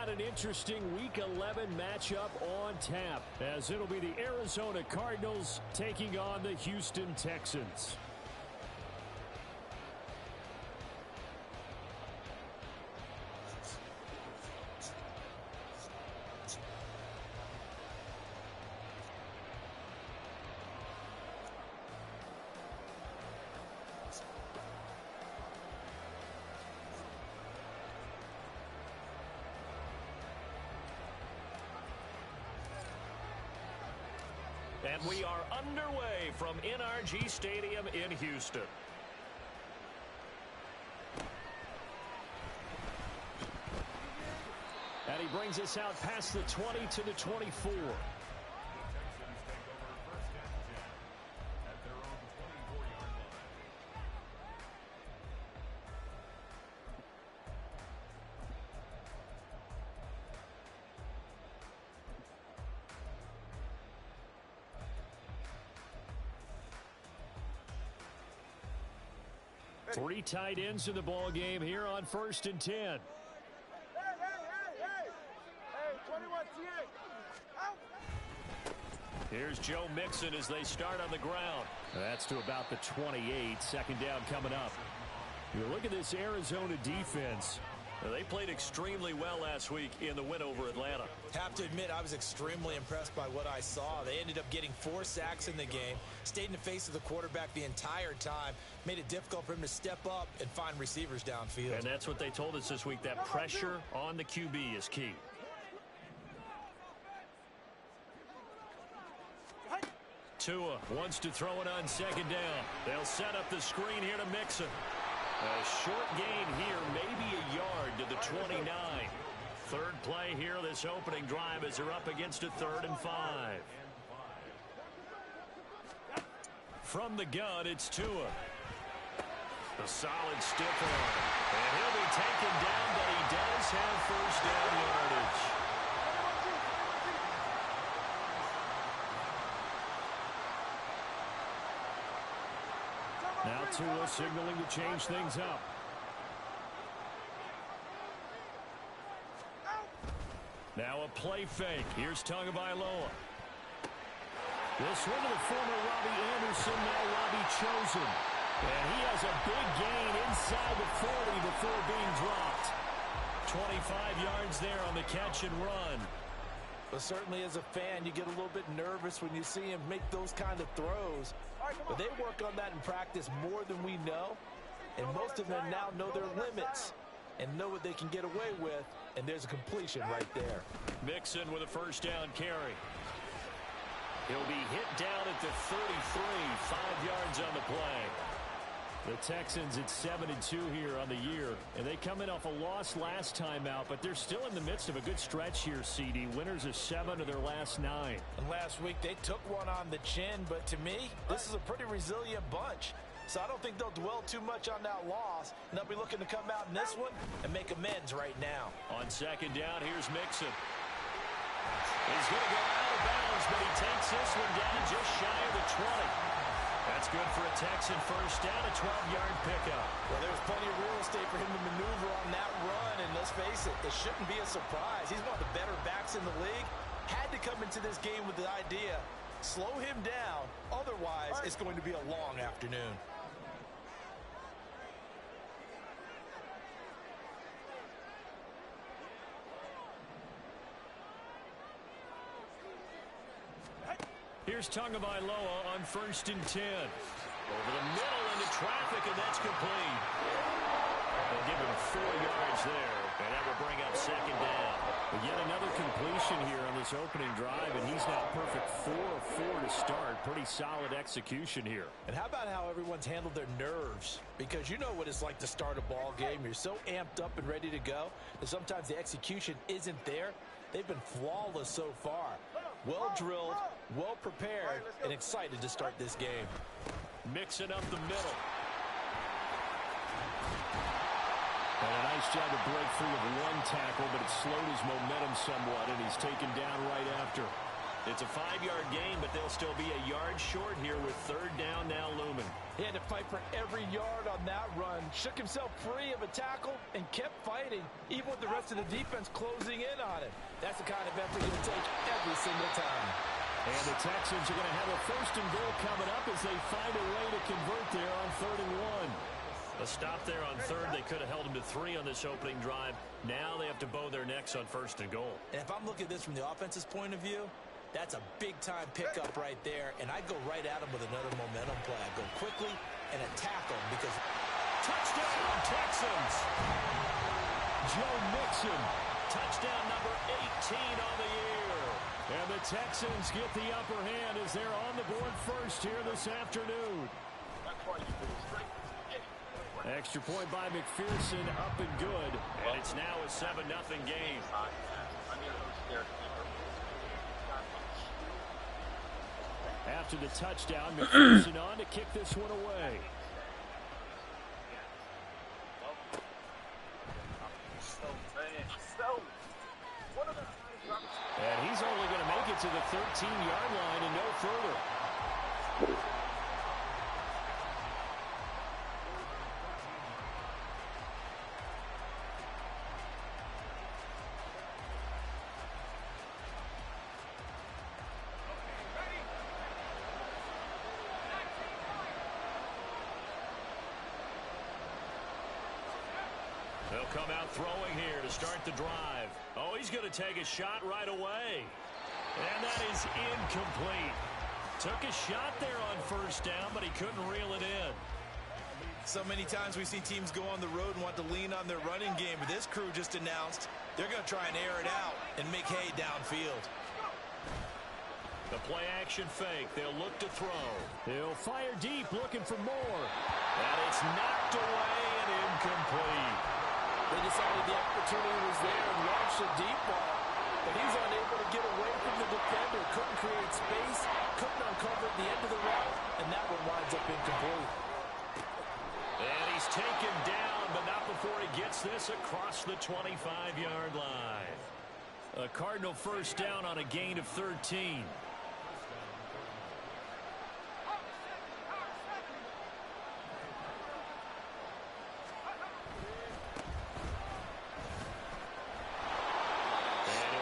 got an interesting Week 11 matchup on tap, as it'll be the Arizona Cardinals taking on the Houston Texans. And we are underway from NRG Stadium in Houston. And he brings us out past the 20 to the 24. Three tight ends in the ball game here on 1st and 10. Here's Joe Mixon as they start on the ground. That's to about the 28. Second down coming up. You look at this Arizona defense. They played extremely well last week in the win over Atlanta. Have to admit, I was extremely impressed by what I saw. They ended up getting 4 sacks in the game, stayed in the face of the quarterback the entire time, made it difficult for him to step up and find receivers downfield. And that's what they told us this week, that pressure on the QB is key. Tua wants to throw it on second down. They'll set up the screen here to Mixon. A short gain here, maybe a yard to the 29. Third play here, this opening drive, as they're up against a 3rd and 5. From the gun, it's Tua. A solid stiff arm. And he'll be taken down, but he does have first down yardage. Now Tua signaling to change things up. Now a play fake. Here's Tagovailoa. This one to the former Robbie Anderson, now Robbie Chosen. And he has a big gain inside the 40 before being dropped. 25 yards there on the catch and run. But certainly as a fan, you get a little bit nervous when you see him make those kind of throws. But they work on that in practice more than we know. And most of them now know their limits and know what they can get away with. And there's a completion right there. Mixon with a first down carry. He'll be hit down at the 33, 5 yards on the play. The Texans at 7-2 here on the year, and they come in off a loss last time out, but they're still in the midst of a good stretch here, CD. Winners of 7 of their last 9. And last week they took one on the chin, but to me, this is a pretty resilient bunch. So I don't think they'll dwell too much on that loss, and they'll be looking to come out in this one and make amends right now. On second down, here's Mixon. He's going to go out of bounds, but he takes this one down just shy of the 20. That's good for a Texan first down, a 12-yard pickup. Well, there's plenty of real estate for him to maneuver on that run, and let's face it shouldn't be a surprise. He's one of the better backs in the league. Had to come into this game with the idea, slow him down, otherwise it's going to be a long afternoon. Here's Tagovailoa on 1st and 10. Over the middle into traffic, and that's complete. They'll give him 4 yards there, and that will bring up second down. But yet another completion here on this opening drive, and he's now perfect 4 of 4 to start. Pretty solid execution here. And how about how everyone's handled their nerves? Because you know what it's like to start a ball game. You're so amped up and ready to go that sometimes the execution isn't there. They've been flawless so far. Well drilled, well prepared, and excited to start this game. Mixing up the middle. And a nice job to break free of one tackle, but it slowed his momentum somewhat, and he's taken down right after. It's a 5-yard gain, but they'll still be a yard short here with third down now looming. He had to fight for every yard on that run. Shook himself free of a tackle and kept fighting, even with the rest of the defense closing in That's the kind of effort you'll take every single time. And the Texans are going to have a first and goal coming up as they find a way to convert there on 3rd and 1. A stop there on 3rd. They could have held them to 3 on this opening drive. Now they have to bow their necks on 1st and goal. And if I'm looking at this from the offense's point of view, that's a big-time pickup right there. And I go right at him with another momentum play. I go quickly and attack him because... Touchdown, Texans! Joe Mixon. Touchdown number 18 on the year. And the Texans get the upper hand as they're on the board first here this afternoon. Extra point by McPherson, up and good. And it's now a 7-0 game. After the touchdown, McPherson on to kick this one away. And he's only going to make it to the 13-yard line and no further. They'll come out throwing here to start the drive. Oh, he's going to take a shot right away. And that is incomplete. Took a shot there on 1st down, but he couldn't reel it in. So many times we see teams go on the road and want to lean on their running game, but this crew just announced they're going to try and air it out and make hay downfield. The play-action fake. They'll look to throw. He'll fire deep, looking for more. And it's knocked away and incomplete. They decided the opportunity was there and launched a deep ball, but he's unable to get away from the defender. Couldn't create space, couldn't uncover at the end of the route, and that one winds up incomplete. And he's taken down, but not before he gets this across the 25-yard line. A Cardinal first down on a gain of 13.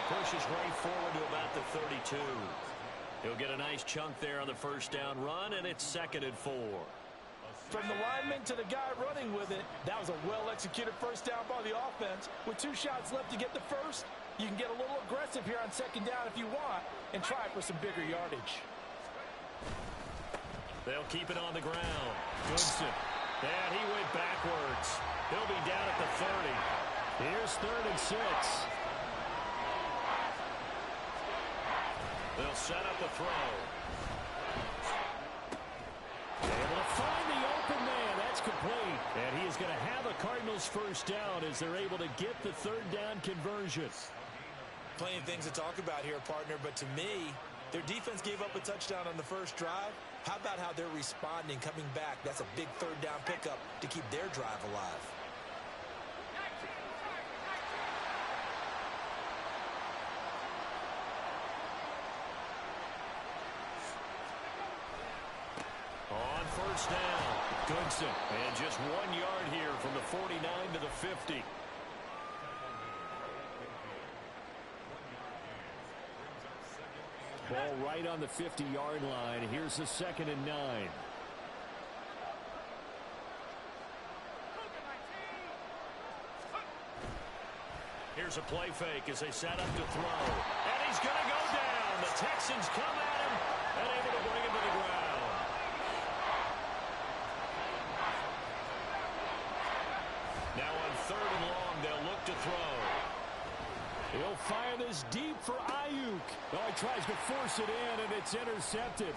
Pushes right forward to about the 32. He'll get a nice chunk there on the first down run, and it's 2nd and 4. From the lineman to the guy running with it, that was a well-executed first down by the offense. With 2 shots left to get the first, you can get a little aggressive here on 2nd down if you want and try for some bigger yardage. They'll keep it on the ground. Goodson. And he went backwards. He'll be down at the 30. Here's 3rd and 6. They'll set up a throw. Able to find the open man. That's complete. And he is going to have a Cardinals first down as they're able to get the 3rd down conversion. Plenty of things to talk about here, partner, but to me, their defense gave up a touchdown on the first drive. How about how they're responding, coming back? That's a big 3rd down pickup to keep their drive alive. On first down, Goodson. And just 1 yard here from the 49 to the 50. Ball right on the 50-yard line. Here's the 2nd and 9. Here's a play fake as they set up to throw. And he's going to go down. The Texans come at him and able to bring him to the ground. Now on 3rd and long, they'll look to throw. He'll fire this deep for Ayuk. Oh, he tries to force it in, and it's intercepted.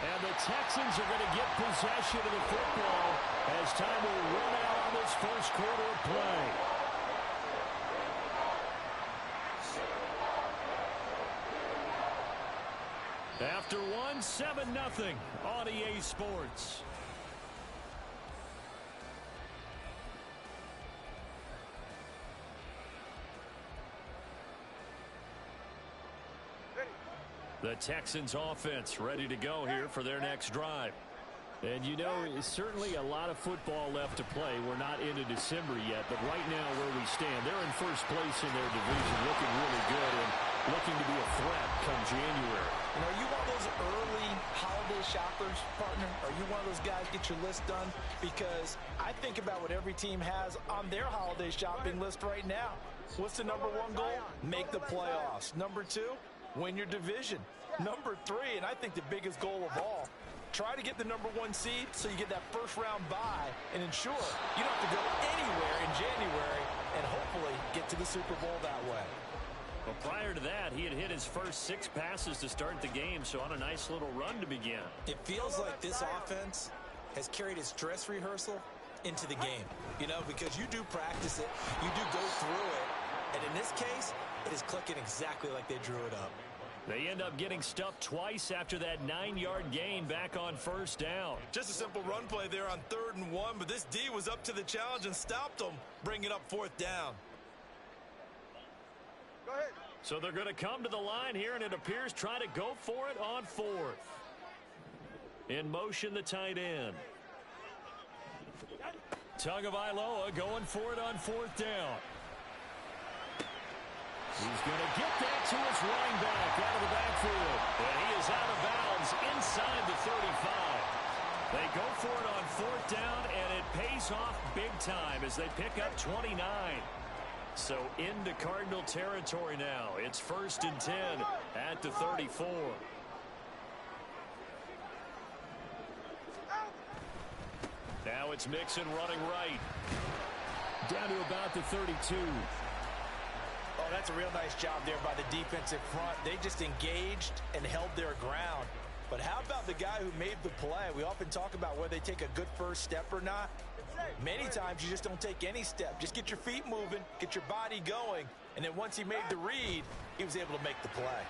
And the Texans are going to get possession of the football as time will run out on this first quarter of play. After one, 7-0 on EA Sports. The Texans offense ready to go here for their next drive. And, you know, it's certainly a lot of football left to play. We're not into December yet, but right now where we stand, they're in first place in their division, looking really good and looking to be a threat come January. You know, are you one of those early holiday shoppers, partner? Are you one of those guys get your list done? Because I think about what every team has on their holiday shopping list right now. What's the number one goal? Make the playoffs. Number two, win your division. Number three, and I think the biggest goal of all, try to get the number one seed so you get that first round bye and ensure you don't have to go anywhere in January and hopefully get to the Super Bowl that way. Well, prior to that, he had hit his first 6 passes to start the game, so on a nice little run to begin. It feels like this offense has carried its dress rehearsal into the game, you know, because you do practice it, you do go through it, and in this case, it is clicking exactly like they drew it up. They end up getting stuffed twice after that 9-yard gain back on first down. Just a simple run play there on 3rd and 1, but this D was up to the challenge and stopped them, bringing up 4th down. Go ahead. So they're going to come to the line here, and it appears try to go for it on 4th. In motion, the tight end. Tagovailoa going for it on 4th down. He's going to get that to his running back out of the backfield. And he is out of bounds inside the 35. They go for it on 4th down, and it pays off big time as they pick up 29. So into Cardinal territory now. It's 1st and 10 at the 34. Now it's Mixon running right. Down to about the 32. Oh, that's a real nice job there by the defensive front. They just engaged and held their ground. But how about the guy who made the play? We often talk about whether they take a good first step or not. Many times you just don't take any step. Just get your feet moving, get your body going, and then once he made the read, he was able to make the play.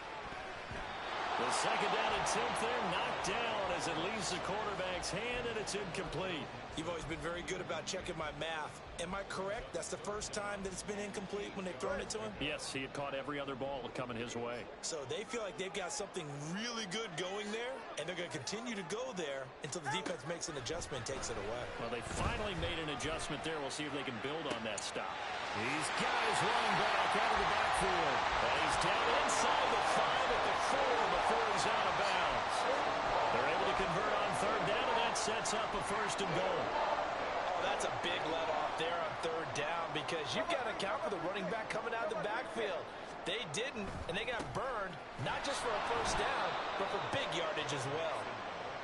The 2nd down and 10th there, knocked down as it leaves the quarterback's hand, and it's incomplete. You've always been very good about checking my math. Am I correct? That's the first time that it's been incomplete when they've thrown it to him? Yes, he had caught every other ball coming his way. So they feel like they've got something really good going there, and they're going to continue to go there until the defense makes an adjustment and takes it away. Well, they finally made an adjustment there. We'll see if they can build on that stop. He's got his running back out of the backfield. And he's down inside the 5 at the 4 before he's out of bounds. They're able to convert on 3rd down, and that sets up a 1st and goal. Oh, that's a big let off there on 3rd down because you've got to account for the running back coming out of the backfield. They didn't, and they got burned, not just for a 1st down, but for big yardage as well.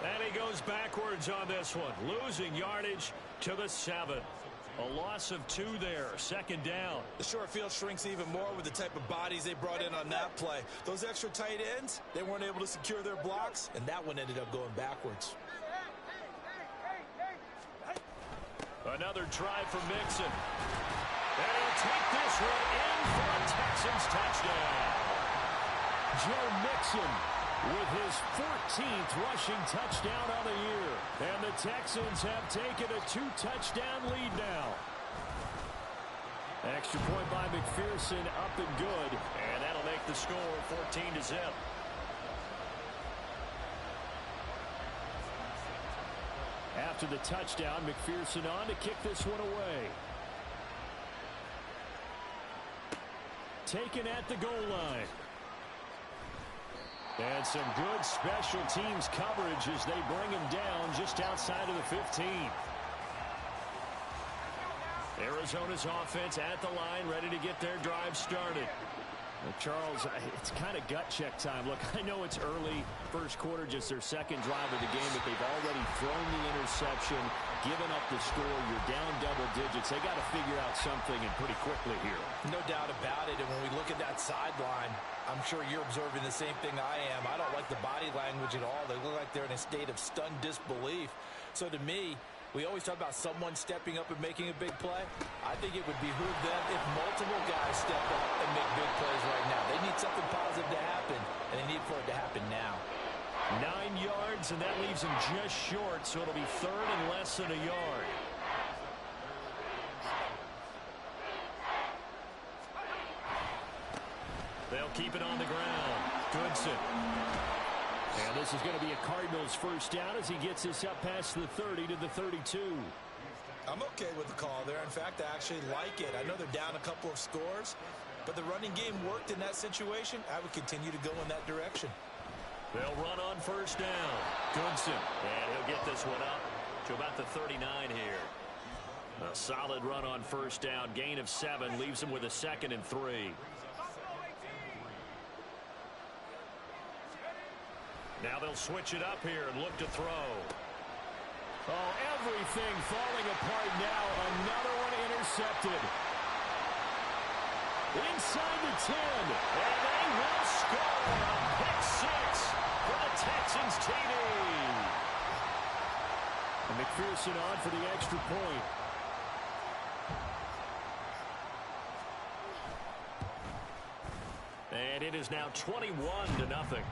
And he goes backwards on this one, losing yardage to the 7. A loss of 2 there, 2nd down. The short field shrinks even more with the type of bodies they brought in on that play. Those extra tight ends, they weren't able to secure their blocks, and that one ended up going backwards. Another try for Mixon. And he'll take this one in for a Texans touchdown. Joe Mixon with his 14th rushing touchdown on the year. And the Texans have taken a 2-touchdown lead now. Extra point by McPherson, up and good. And that'll make the score 14-0. After the touchdown, McPherson on to kick this one away. Taken at the goal line. And some good special teams coverage as they bring him down just outside of the 15. Arizona's offense at the line, ready to get their drive started. Well, Charles, it's kind of gut check time. Look, I know it's early, first quarter, just their 2nd drive of the game, but they've already thrown the interception, given up the score. You're down double digits. They got to figure out something, and pretty quickly here. No doubt about it, and when we look at that sideline, I'm sure you're observing the same thing I am. I don't like the body language at all. They look like they're in a state of stunned disbelief. So to me, we always talk about someone stepping up and making a big play. I think it would behoove them if multiple guys step up and make big plays right now. They need something positive to happen, and they need for it to happen now. 9 yards, and that leaves him just short, so it'll be 3rd and less than a yard. They'll keep it on the ground. Goodson. And this is going to be a Cardinals first down as he gets this up past the 30 to the 32. I'm okay with the call there. In fact, I actually like it. I know they're down a couple of scores, but the running game worked in that situation. I would continue to go in that direction. They'll run on first down. Goodson. And he'll get this one up to about the 39 here. A solid run on first down. Gain of 7 leaves him with a 2nd and 3. Now they'll switch it up here and look to throw. Oh, everything falling apart now. Another one intercepted. Inside the 10. And they will score. A pick 6 for the Texans TD. And McPherson on for the extra point. And it is now 21-0.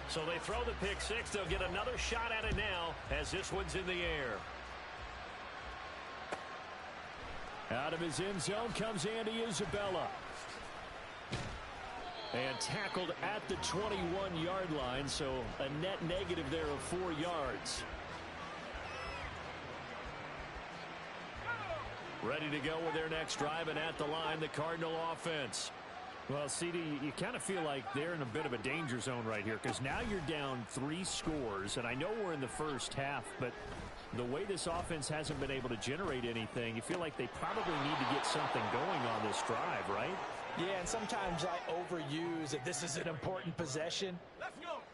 So they throw the pick 6. They'll get another shot at it now as this one's in the air. Out of his end zone comes Andy Isabella. And tackled at the 21-yard line, so a net negative there of 4 yards. Ready to go with their next drive, and at the line, the Cardinal offense. Well, CD, you kind of feel like they're in a bit of a danger zone right here because now you're down 3 scores, and I know we're in the first half, but the way this offense hasn't been able to generate anything, you feel like they probably need to get something going on this drive, right? Yeah, and sometimes I overuse that this is an important possession.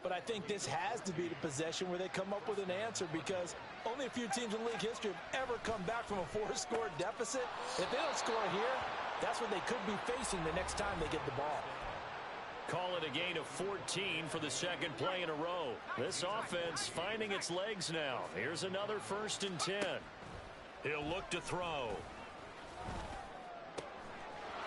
But I think this has to be the possession where they come up with an answer because only a few teams in league history have ever come back from a 4-score deficit. If they don't score here, that's what they could be facing the next time they get the ball. Call it a gain of 14 for the second play in a row. This offense finding its legs now. Here's another 1st and 10. He'll look to throw.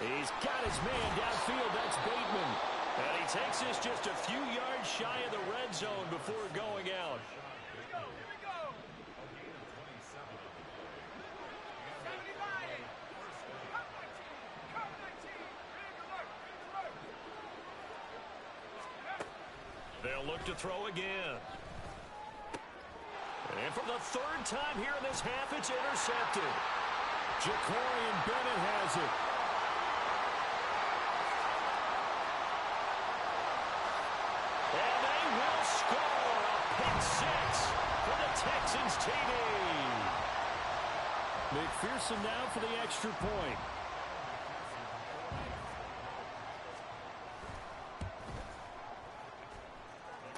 He's got his man downfield. That's Bateman. And he takes this just a few yards shy of the red zone before going out. They'll look to throw again. And for the 3rd time here in this half, it's intercepted. Jacorian Bennett has it. And they will score a pick 6 for the Texans TD. McPherson now for the extra point.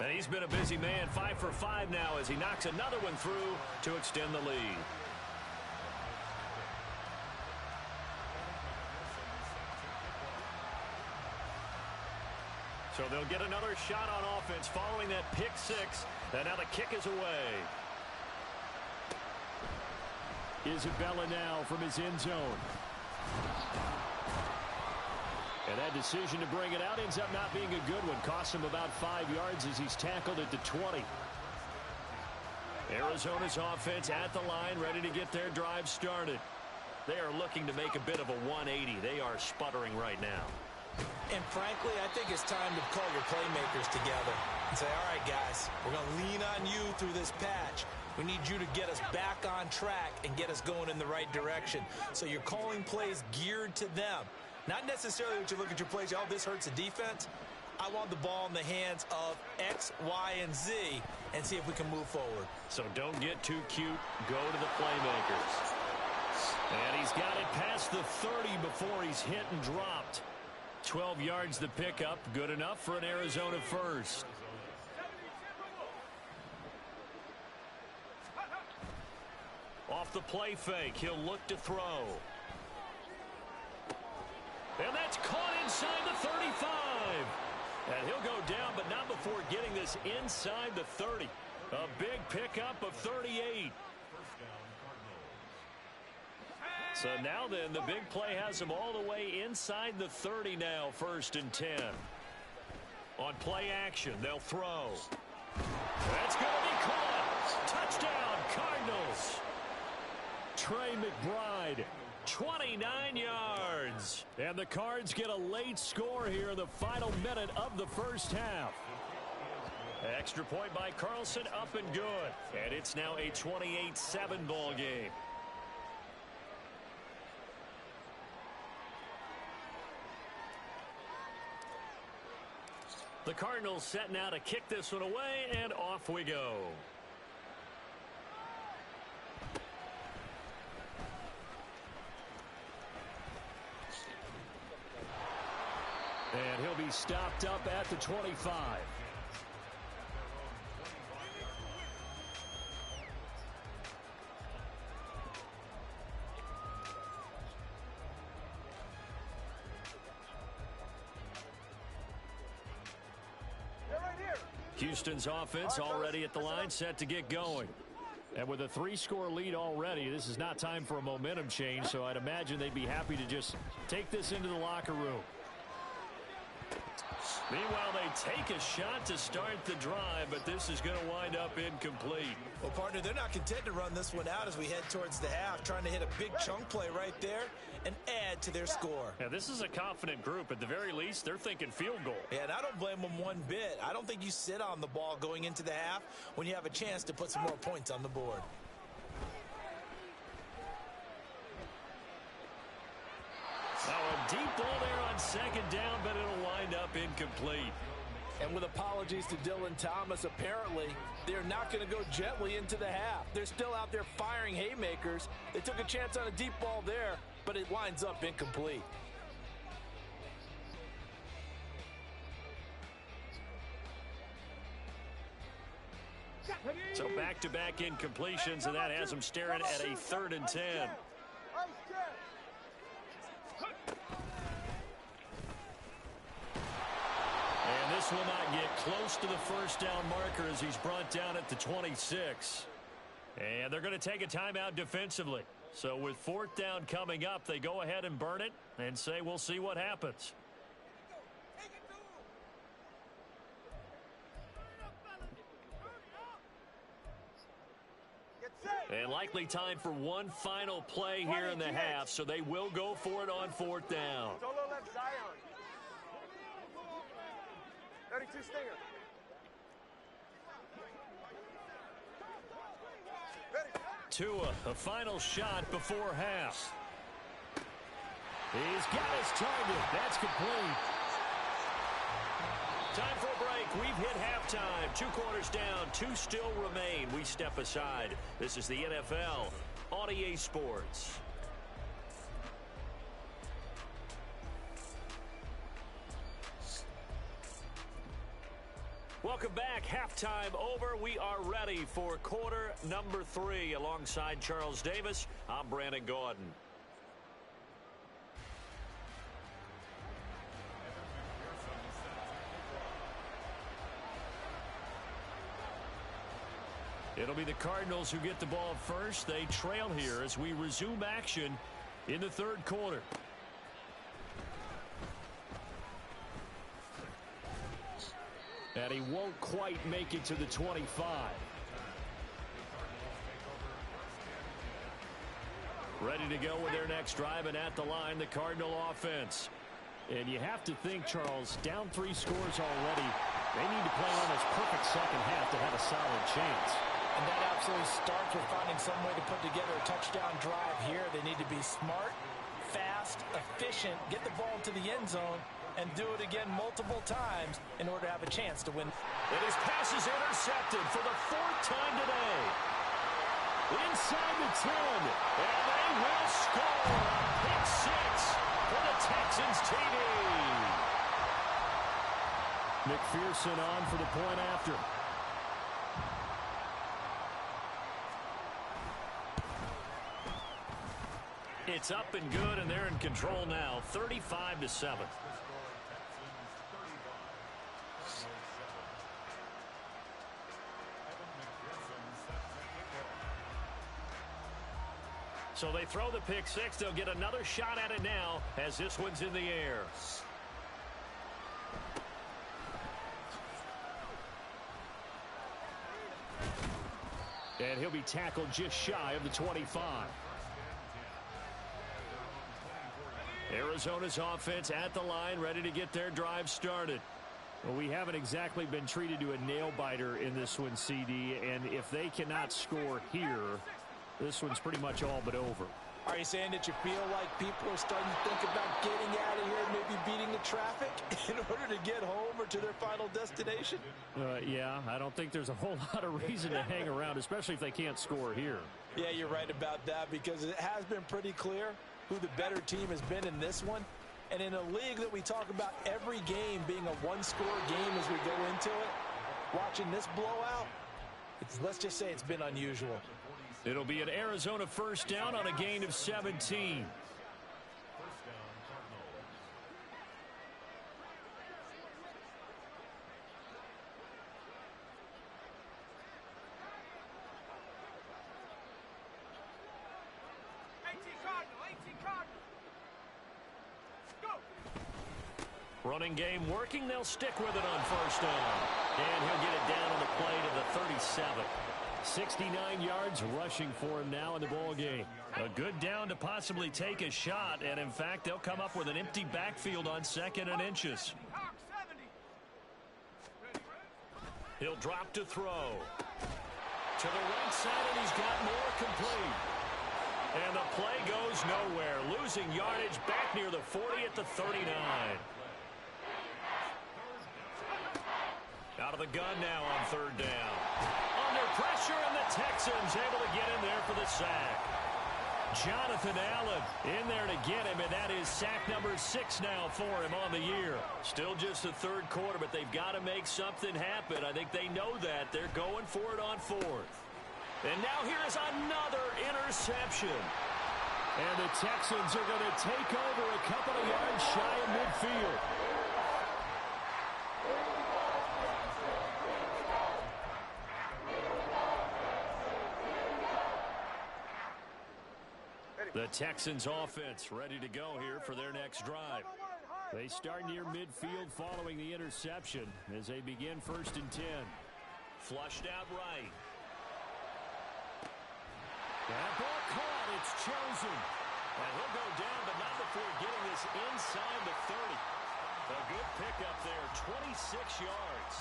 And he's been a busy man, 5 for 5 now as he knocks another one through to extend the lead. So they'll get another shot on offense following that pick 6. And now the kick is away. Isabella now from his end zone. And that decision to bring it out ends up not being a good one. Cost him about 5 yards as he's tackled at the 20. Arizona's offense at the line, ready to get their drive started. They are looking to make a bit of a 180. They are sputtering right now. And frankly, I think it's time to call your playmakers together and say, all right, guys, we're going to lean on you through this patch. We need you to get us back on track and get us going in the right direction. So you're calling plays geared to them. Not necessarily what you look at your plays, oh, this hurts the defense. I want the ball in the hands of X, Y, and Z and see if we can move forward. So don't get too cute. Go to the playmakers. And he's got it past the 30 before he's hit and dropped. 12 yards the pickup. Good enough for an Arizona first. Off the play fake, he'll look to throw. And that's caught inside the 35. And he'll go down, but not before getting this inside the 30. A big pickup of 38. So now then, the big play has him all the way inside the 30 now, 1st and 10. On play action, they'll throw. That's going to be caught. Touchdown, Cardinals. Trey McBride. 29 yards. And the Cards get a late score here in the final minute of the first half. Extra point by Carlson, up and good. And it's now a 28-7 ball game. The Cardinals set now to kick this one away, and off we go. And he'll be stopped up at the 25. Houston's offense already at the line, set to get going. And with a 3-score lead already, this is not time for a momentum change, so I'd imagine they'd be happy to just take this into the locker room. Meanwhile, they take a shot to start the drive, but this is going to wind up incomplete. Well, partner, they're not content to run this one out as we head towards the half, trying to hit a big chunk play right there and add to their score. Yeah, this is a confident group. At the very least, they're thinking field goal. Yeah, and I don't blame them one bit. I don't think you sit on the ball going into the half when you have a chance to put some more points on the board. Now a deep ball there on second down, but it'll wind up incomplete. And with apologies to Dylan Thomas, apparently they're not going to go gently into the half. They're still out there firing haymakers. They took a chance on a deep ball there, but it winds up incomplete. So back-to-back incompletions, and that has them staring at a 3rd and 10. And this will not get close to the first down marker as he's brought down at the 26. And they're going to take a timeout defensively. So with 4th down coming up, they go ahead and burn it and say we'll see what happens. And likely time for one final play here in the half, so they will go for it on 4th down. Solo left Zion. 32 Stinger. Tua, a final shot before half. He's got his target. That's complete. Time for a break. We've hit halftime. 2 quarters down. 2 still remain. We step aside. This is the NFL on EA Sports. Welcome back. Halftime over. We are ready for quarter number 3. Alongside Charles Davis, I'm Brandon Gordon. It'll be the Cardinals who get the ball first. They trail here as we resume action in the 3rd quarter. And he won't quite make it to the 25. Ready to go with their next drive, and at the line, the Cardinal offense. And you have to think, Charles, down 3 scores already. They need to play an almost perfect second half to have a solid chance. And that absolutely starts with finding some way to put together a touchdown drive here. They need to be smart, fast, efficient, get the ball to the end zone, and do it again multiple times in order to have a chance to win. And his pass is intercepted for the 4th time today. Inside the 10, and they will score. Pick 6 for the Texans TD. McPherson on for the point after. It's up and good, and they're in control now, 35-7. So they throw the pick 6. They'll get another shot at it now as this one's in the air. And he'll be tackled just shy of the 25. Arizona's offense at the line, ready to get their drive started. Well, we haven't exactly been treated to a nail-biter in this one, CD, and if they cannot score here, this one's pretty much all but over. Are you saying that you feel like people are starting to think about getting out of here, maybe beating the traffic in order to get home or to their final destination? Yeah, I don't think there's a whole lot of reason to hang around, especially if they can't score here. Yeah, you're right about that, because it has been pretty clear who the better team has been in this one. And in a league that we talk about every game being a one-score game as we go into it, watching this blowout, let's just say it's been unusual. It'll be an Arizona first down on a gain of 17. Running game working. They'll stick with it on first down. And he'll get it down on the play to the 37. 69 yards rushing for him now in the ball game. A good down to possibly take a shot. And, in fact, they'll come up with an empty backfield on 2nd and inches. He'll drop to throw. To the right side, and he's got more complete. And the play goes nowhere. Losing yardage back near the 40 at the 39. Out of the gun now on 3rd down. Under pressure, and the Texans able to get in there for the sack. Jonathan Allen in there to get him, and that is sack number 6 now for him on the year. Still just the 3rd quarter, but they've got to make something happen. I think they know that. They're going for it on 4th. And now here is another interception. And the Texans are going to take over a couple of yards shy of midfield. The Texans offense ready to go here for their next drive. They start near midfield following the interception as they begin 1st and 10. Flushed out right. That ball caught. It's chosen. And he'll go down, but not before getting this inside the 30. A good pickup there, 26 yards.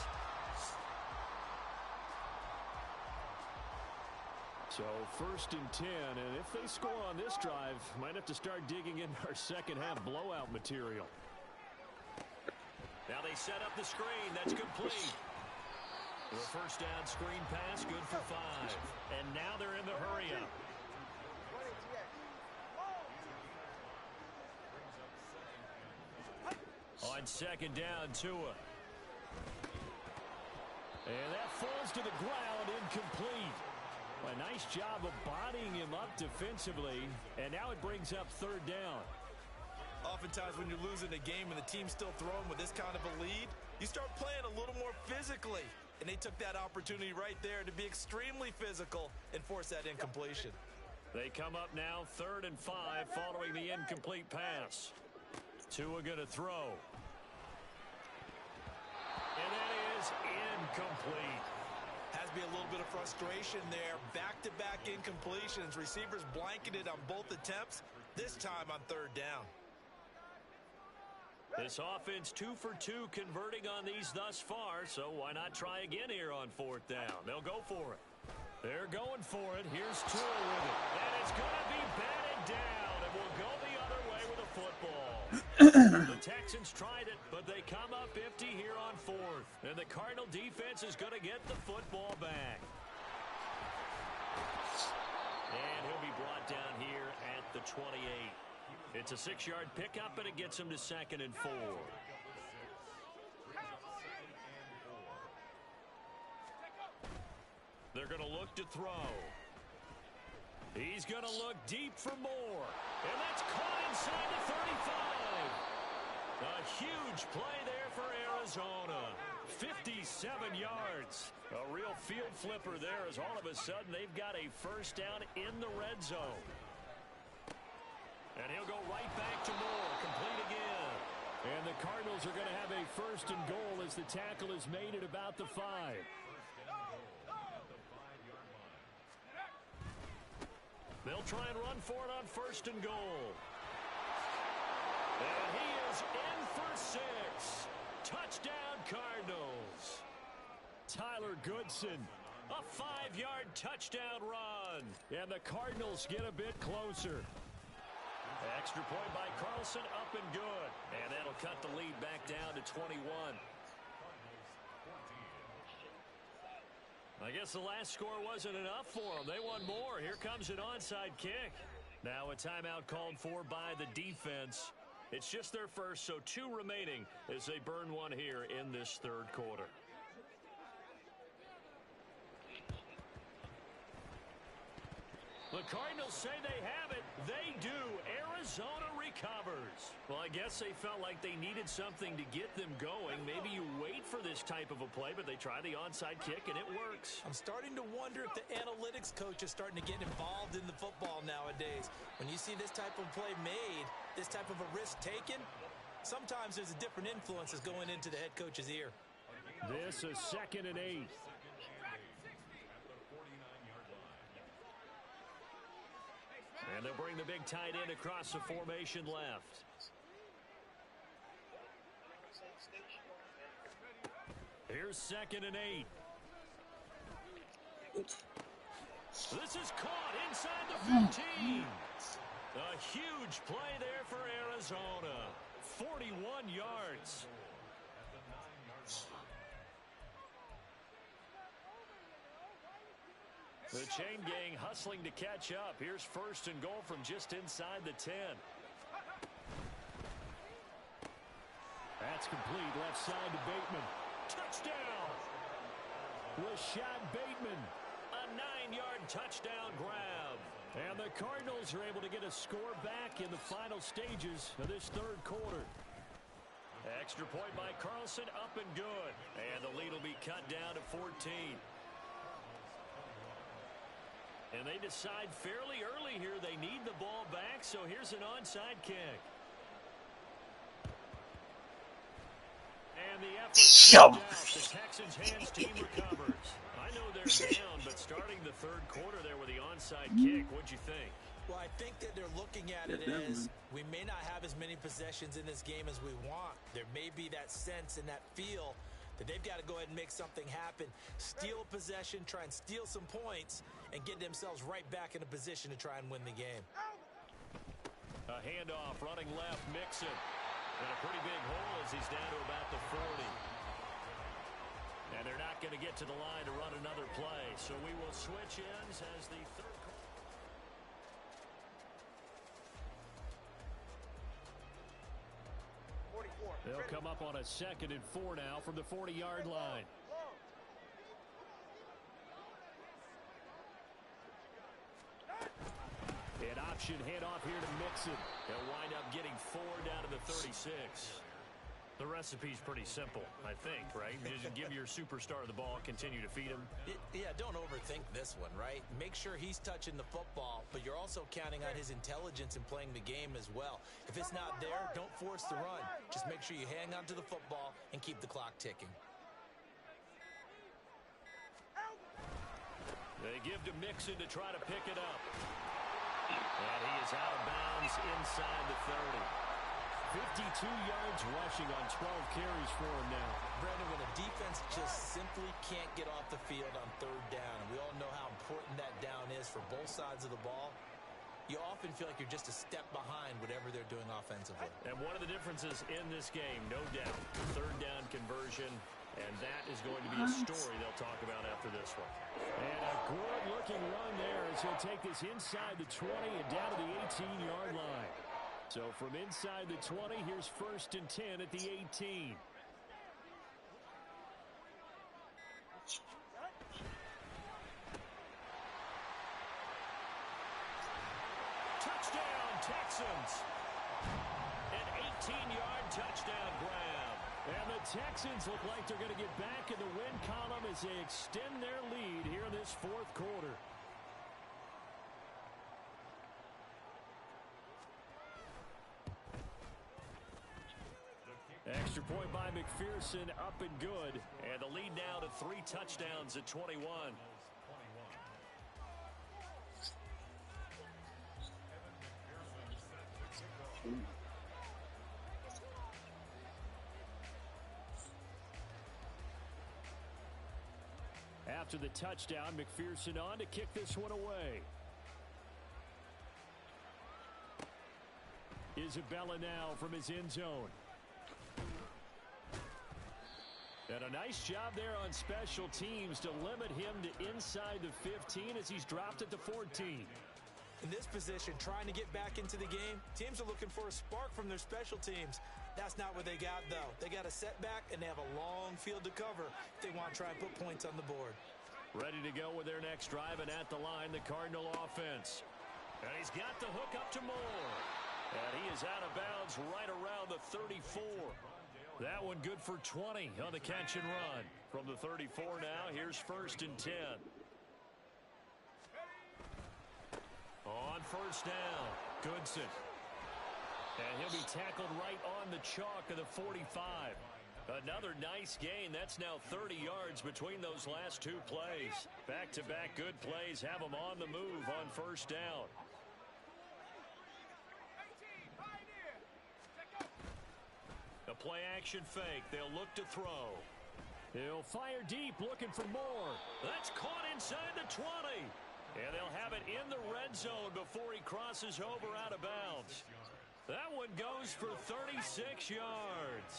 So 1st and 10, and if they score on this drive, might have to start digging into our second-half blowout material. Now they set up the screen. That's complete. The first down screen pass, good for 5. And now they're in the hurry-up. On 2nd down, Tua. And that falls to the ground, incomplete. A nice job of bodying him up defensively, and now it brings up 3rd down. Oftentimes when you're losing a game and the team's still throwing with this kind of a lead, you start playing a little more physically. And they took that opportunity right there to be extremely physical and force that incompletion. They come up now 3rd and 5 following the incomplete pass. Tua going to throw. And that is incomplete. Has to be a little bit of frustration there. Back-to-back incompletions. Receivers blanketed on both attempts, this time on 3rd down. This offense 2 for 2 converting on these thus far, so why not try again here on 4th down? They'll go for it. They're going for it. Here's Tua with it. And it's going to be batted down, and we'll go the other way with a football. The Texans tried it, but they come up empty here on 4th. And the Cardinal defense is going to get the football back. And he'll be brought down here at the 28. It's a 6-yard pickup, and it gets him to 2nd and 4. They're going to look to throw. He's going to look deep for more. And that's caught inside the 35. A huge play there for Arizona. 57 yards. A real field flipper there as all of a sudden they've got a first down in the red zone. And he'll go right back to Moore. Complete again. And the Cardinals are going to have a 1st and goal as the tackle is made at about the 5. They'll try and run for it on 1st and goal. And he is in for 6. Touchdown, Cardinals. Tyler Goodson, a 5-yard touchdown run. And the Cardinals get a bit closer. Extra point by Carlson, up and good. And that'll cut the lead back down to 21. I guess the last score wasn't enough for them. They want more. Here comes an onside kick. Now a timeout called for by the defense. It's just their first, so 2 remaining as they burn one here in this third quarter. The Cardinals say they have it. They do. Arizona recovers. Well, I guess they felt like they needed something to get them going. Maybe you wait for this type of a play, but they try the onside kick, and it works. I'm starting to wonder if the analytics coach is starting to get involved in the football nowadays. When you see this type of play made, this type of a risk taken, sometimes there's a different influences going into the head coach's ear. This is 2nd and 8. And they'll bring the big tight end across the formation left. Here's 2nd and 8. This is caught inside the 15. A huge play there for Arizona. 41 yards. The chain gang hustling to catch up. Here's 1st and goal from just inside the 10. That's complete. Left side to Bateman. Touchdown! Rashad Bateman. A 9-yard touchdown grab. And the Cardinals are able to get a score back in the final stages of this third quarter. Extra point by Carlson, up and good. And the lead will be cut down to 14. And they decide fairly early here they need the ball back, so here's an onside kick. And the effort out. The Texans' hands team recovers. I know they're down, but starting the third quarter there with the onside kick, what'd you think? Well, I think that they're looking at it as we may not have as many possessions in this game as we want. There may be that sense and that feel that they've got to go ahead and make something happen, steal a possession, try and steal some points, and get themselves right back in a position to try and win the game. A handoff, running left, Mixon. And a pretty big hole as he's down to about the 40. And they're not going to get to the line to run another play, so we will switch ends as the third. They'll come up on a 2nd and 4 now from the 40-yard line. An option handoff here to Mixon. They'll wind up getting 4 down to the 36. The recipe's pretty simple, I think, right? Just give your superstar the ball, continue to feed him. Yeah, don't overthink this one, right? Make sure he's touching the football, but you're also counting on his intelligence in playing the game as well. If it's not there, don't force the run. Just make sure you hang on to the football and keep the clock ticking. They give to Mixon to try to pick it up. And he is out of bounds inside the 30. 52 yards rushing on 12 carries for him now. Brandon, when a defense just simply can't get off the field on 3rd down, and we all know how important that down is for both sides of the ball, you often feel like you're just a step behind whatever they're doing offensively. And one of the differences in this game, no doubt, 3rd down conversion, and that is going to be a story they'll talk about after this one. And a good-looking run there as he'll take this inside the 20 and down to the 18-yard line. So from inside the 20, here's 1st and 10 at the 18. Touchdown, Texans! An 18-yard touchdown grab. And the Texans look like they're going to get back in the win column as they extend their lead here in this 4th quarter. Extra point by McPherson, up and good. And the lead now to 3 touchdowns at 21. After the touchdown, McPherson on to kick this one away. Isabella now from his end zone. And a nice job there on special teams to limit him to inside the 15 as he's dropped it to 14. In this position, trying to get back into the game, teams are looking for a spark from their special teams. That's not what they got, though. They got a setback, and they have a long field to cover if they want to try and put points on the board. Ready to go with their next drive, and at the line, the Cardinal offense. And he's got the hook up to Moore. And he is out of bounds right around the 34. That one good for 20 on the catch and run. From the 34 now, here's 1st and 10. On 1st down, Goodson. And he'll be tackled right on the chalk of the 45. Another nice gain. That's now 30 yards between those last two plays. Back-to-back good plays have them on the move on 1st down. A play-action fake. They'll look to throw. He'll fire deep, looking for more. That's caught inside the 20. And they'll have it in the red zone before he crosses over out of bounds. That one goes for 36 yards.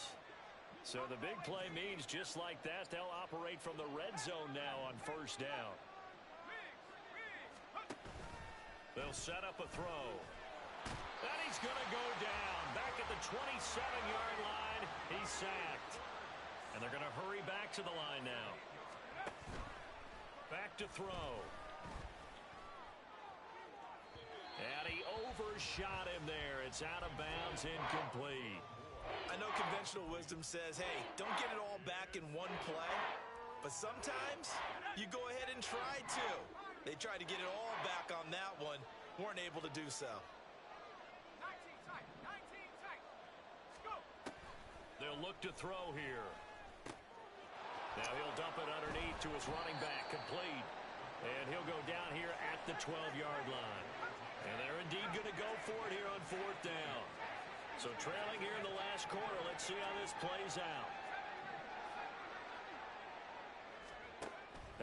So the big play means just like that, they'll operate from the red zone now on 1st down. They'll set up a throw. And he's going to go down. Back at the 27-yard line, he's sacked. And they're going to hurry back to the line now. Back to throw. And he overshot him there. It's out of bounds, incomplete. I know conventional wisdom says, hey, don't get it all back in one play. But sometimes you go ahead and try to. They tried to get it all back on that one. Weren't able to do so. They'll look to throw here. Now he'll dump it underneath to his running back, complete. And he'll go down here at the 12-yard line. And they're indeed going to go for it here on 4th down. So trailing here in the last quarter. Let's see how this plays out.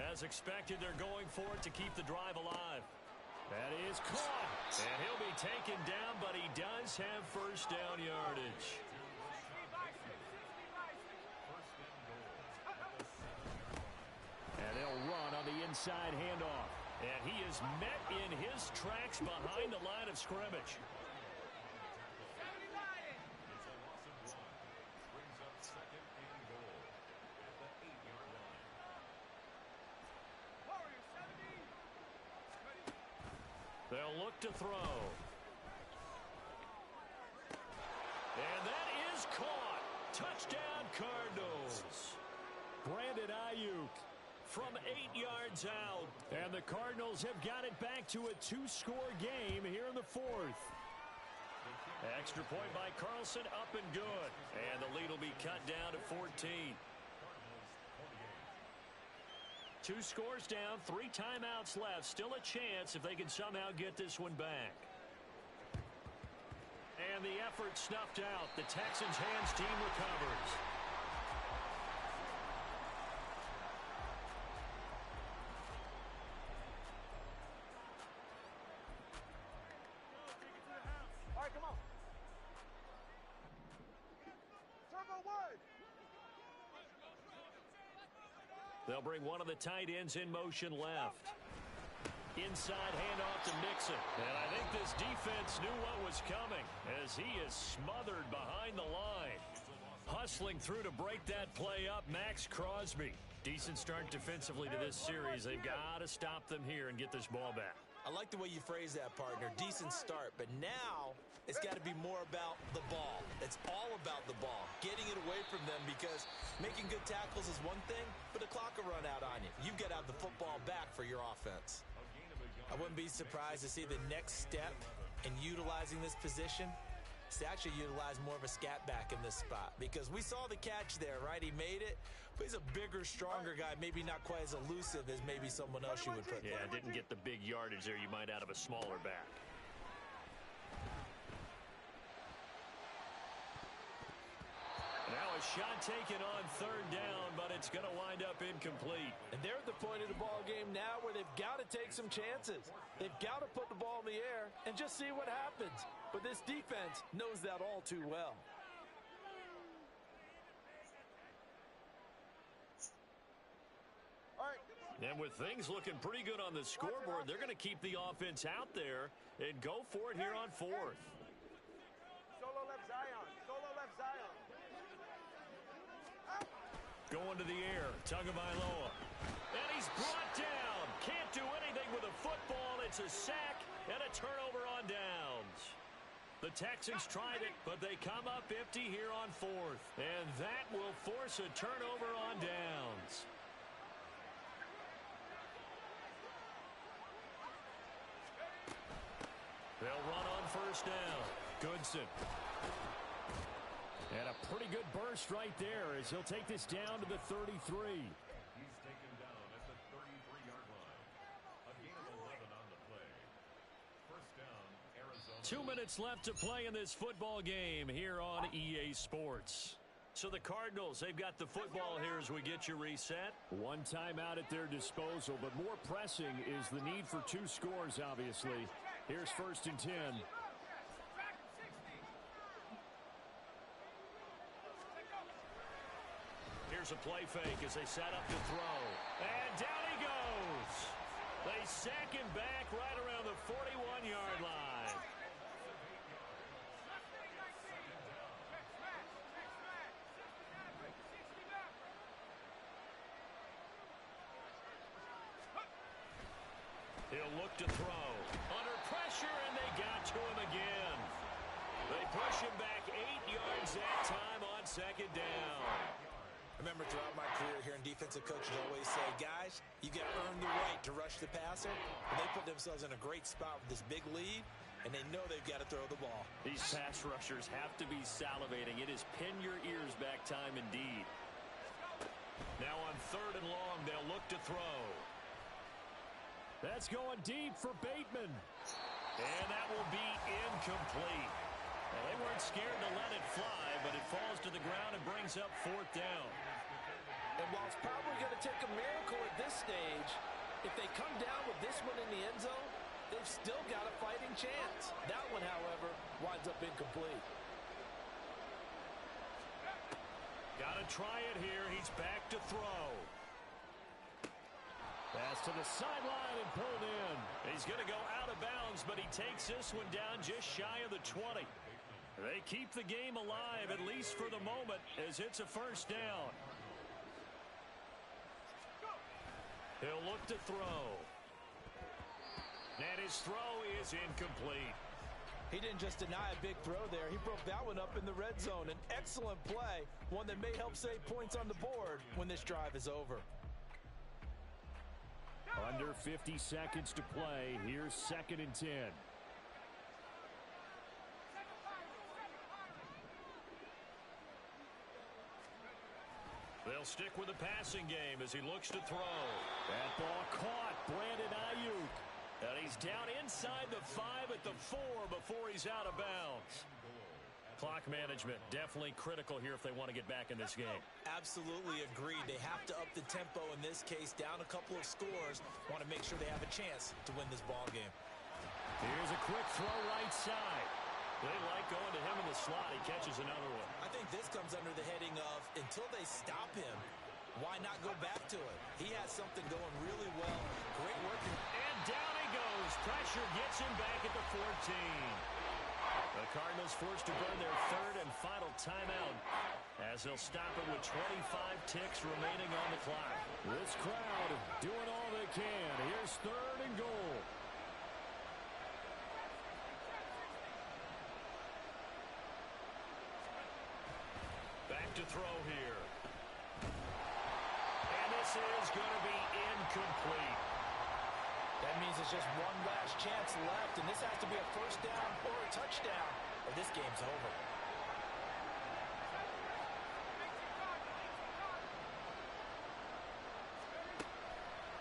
As expected, they're going for it to keep the drive alive. That is caught. And he'll be taken down, but he does have 1st down yardage. And they'll run on the inside handoff. And he is met in his tracks behind the line of scrimmage. They'll look to throw. And that is caught. Touchdown, Cardinals. Brandon Ayuk from 8 yards out. And the Cardinals have got it back to a 2-score game here in the 4th. Extra point by Carlson, up and good. And the lead will be cut down to 14. 2 scores down, 3 timeouts left. Still a chance if they can somehow get this one back. And the effort snuffed out. The Texans' hands team recovers. All right, come on. Turbo word. They'll bring one of the tight ends in motion left. Inside handoff to Mixon. And I think this defense knew what was coming as he is smothered behind the line. Hustling through to break that play up, Max Crosby. Decent start defensively to this series. They've got to stop them here and get this ball back. I like the way you phrase that, partner. Decent start, but now it's got to be more about the ball. It's all about the ball, getting it away from them, because making good tackles is one thing, but the clock will run out on you. You've got to have the football back for your offense. I wouldn't be surprised to see the next step in utilizing this position is to actually utilize more of a scat back in this spot, because we saw the catch there, right? He made it, but he's a bigger, stronger guy, maybe not quite as elusive as maybe someone else you would put there. Yeah, didn't get the big yardage there you might out of a smaller back. Now a shot taken on third down, but it's going to wind up incomplete. And they're at the point of the ball game now where they've got to take some chances. They've got to put the ball in the air and just see what happens. But this defense knows that all too well. And with things looking pretty good on the scoreboard, they're going to keep the offense out there and go for it here on fourth. Solo left Zion. Solo left Zion. Going to the air, Tagovailoa. And he's brought down. Can't do anything with a football. It's a sack and a turnover on downs. The Texans tried it, but they come up empty here on fourth. And that will force a turnover on downs. They'll run on first down. Goodson. And a pretty good burst right there as he'll take this down to the 33. He's taken down at the 33-yard line. A gain of 11 on the play. First down, Arizona. 2 minutes left to play in this football game here on EA Sports. So the Cardinals, they've got the football here as we get you reset. One timeout at their disposal, but more pressing is the need for two scores, obviously. Here's first and 10. Here's a play fake as they set up to throw. And down he goes. They sack him back right around the 41-yard line. He'll look to throw. Under pressure, and they got to him again. They push him back 8 yards that time on second down. I remember throughout my career hearing defensive coaches always say, guys, you got to earn the right to rush the passer. And they put themselves in a great spot with this big lead, and they know they've got to throw the ball. These pass rushers have to be salivating. It is pin your ears back time indeed. Now on third and long, they'll look to throw. That's going deep for Bateman. And that will be incomplete. Well, they weren't scared to let it fly, but it falls to the ground and brings up fourth down. And while it's probably going to take a miracle at this stage, if they come down with this one in the end zone, they've still got a fighting chance. That one, however, winds up incomplete. Got to try it here. He's back to throw. Pass to the sideline and pulled in. He's going to go out of bounds, but he takes this one down just shy of the 20. They keep the game alive, at least for the moment, as it's a first down. He'll look to throw. And his throw is incomplete. He didn't just deny a big throw there. He broke that one up in the red zone. An excellent play, one that may help save points on the board when this drive is over. Under 50 seconds to play. Here's second and 10. They'll stick with the passing game as he looks to throw. That ball caught. Brandon Ayuk. And he's down inside the 5 at the 4 before he's out of bounds. Clock management definitely critical here if they want to get back in this game. Absolutely agreed. They have to up the tempo in this case, down a couple of scores. Want to make sure they have a chance to win this ball game. Here's a quick throw right side. They like going to him in the slot. He catches another one. I think this comes under the heading of until they stop him, why not go back to it? He has something going really well. Great work. And down he goes. Pressure gets him back at the 14. The Cardinals forced to burn their third and final timeout as they'll stop it with 25 ticks remaining on the clock. This crowd doing all they can. Here's third and goal. Back to throw here. And this is going to be incomplete. That means it's just one last chance left, and this has to be a first down or a touchdown, or this game's over.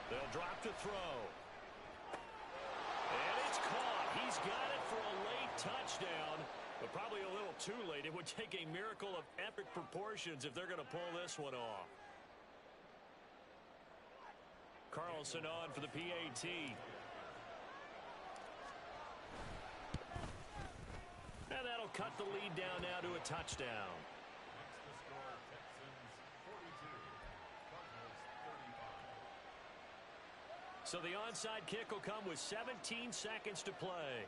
They'll drop to throw. And it's caught. He's got it for a late touchdown. But probably a little too late. It would take a miracle of epic proportions if they're going to pull this one off. Carlson on for the PAT. And that'll cut the lead down now to a touchdown. Next to score, Texans 42, Cardinals 35. So the onside kick will come with 17 seconds to play.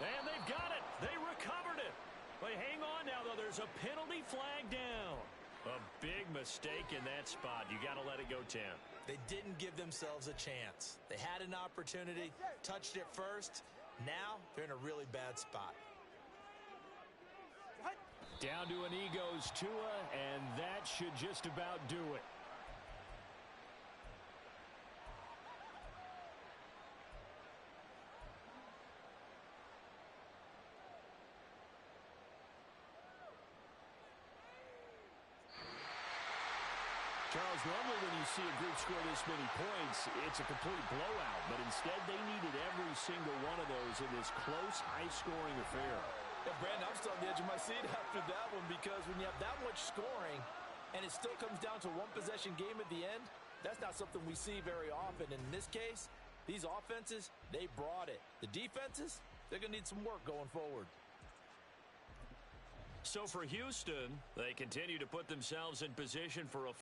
And they've got it. They recovered it. But hang on now, though. There's a penalty flag down. A big mistake in that spot. You got to let it go 10. They didn't give themselves a chance. They had an opportunity, touched it first. Now they're in a really bad spot. Down to an E goes Tua, and that should just about do it. Charles, normally when you see a group score this many points, it's a complete blowout. But instead, they needed every single one of those in this close, high-scoring affair. Yeah, Brandon, I'm still on the edge of my seat after that one because when you have that much scoring and it still comes down to one possession game at the end, that's not something we see very often. In this case, these offenses, they brought it. The defenses, they're going to need some work going forward. So for Houston, they continue to put themselves in position for a